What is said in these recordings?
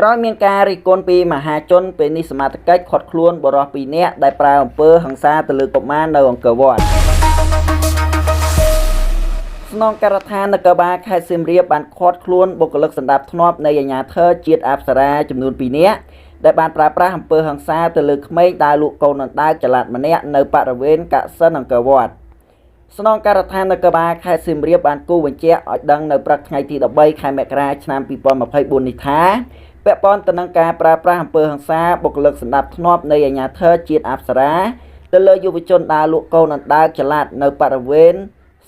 ក្រោយមានការរិះគន់ពីមហាជនពេលនេះសមត្ថកិច្ចឃាត់ខ្លួនបរិសុទ្ធ2នាក់ដែលប្រើអំពើហិង្សាទៅលើកុមារនៅអង្គរវត្តស្នងការដ្ឋាននគរបាលខេត្តសៀមរាបបានឃាត់ខ្លួនបុគ្គលិកសណ្ដាប់ធ្នាប់នៃអាជ្ញាធរជាតិអប្សរាចំនួន2នាក់ដែលបានប្រើប្រាស់អំពើហិង្សាទៅលើក្មេងដែលលក់កូនអណ្ដើកចល័តម្នាក់នៅបរិវេណកសិនអង្គរវត្តស្នងការដ្ឋាននគរបាលខេត្តសៀមរាបបានគូបញ្ជាក់ឲ្យដឹងនៅព្រឹកថ្ងៃទី13ខែមករាឆ្នាំ2024នេះថាពាក់ព័ន្ធទៅនឹងការប្រើប្រាស់អំពើហិង្សាបុគ្គលិកសណ្ដាប់ធ្នាប់នៃអាជ្ញាធរជាតិអប្សរាទៅលើយុវជនដែលលក់កូនអណ្ដើកចល័តនៅបរិវេណ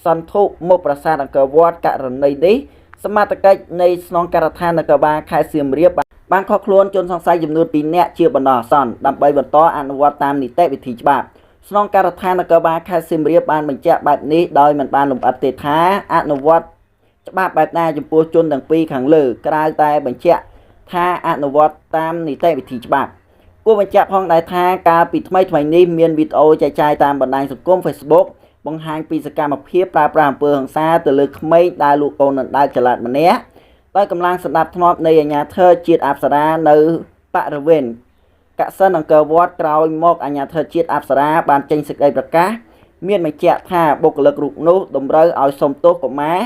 សន្ធុមុខប្រាសាទអង្គរវត្តករណីនេះសមត្ថកិច្ចនៃស្នងការដ្ឋាននគរបាលខេត្តសៀមរាបបានឃាត់ខ្លួនជនសង្ស័យចំនួន2នាក់ជាបណ្ដោះអាសន្នដើម្បីបន្តអនុវត្តតាមនីតិវិធីច្បាប់ស្នងការដ្ឋាននគរបាលខេត្តសៀមរាបបានបញ្ជាក់បែបនេះដោយមិនបានលម្អិតទេថាអនុវត្តច្បាប់បែបណាចំពោះជនទាំងពីរខាងលើក្រៅតែបញ្ជាក់ថាអនុវត្តតាមនីតិវិធីច្បាប់គួរបញ្ជាក់ផងដែរថាកាលពីថ្មីនេះមានវីដេអូចែកចាយតាមបណ្ដាញសង្គម Facebook បង្ហាញពីសកម្មភាពប្រើប្រាស់អំពើហិង្សាទៅលើក្មេងដែលលក់កូនអណ្ដើកចល័តម្នាក់ដោយកម្លាំងសណ្ដាប់ធ្នាប់នៃអាជ្ញាធរជាតិអប្សរានៅបរិវេណកសិនអង្គរវត្តក្រោយមកអាជ្ញាធរជាតិអប្សរាបានចេញសេចក្តីប្រកាសមានបញ្ជាក់ថាបុគ្គលិករូបនោះតម្រូវឲ្យសុំទោសកុមារ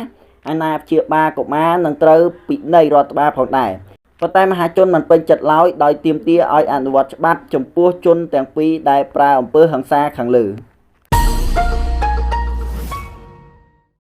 អាណាព្យាបាលកុមារនឹងត្រូវពិន័យរដ្ឋបាលផងដែរប៉ុន្តែមហាជនមិនពេញចិត្តឡើយដោយទាមទារឲ្យអនុវត្តច្បាប់ចំពោះជនទាំងពីរដែលប្រើអំពើហិង្សាខាងលើ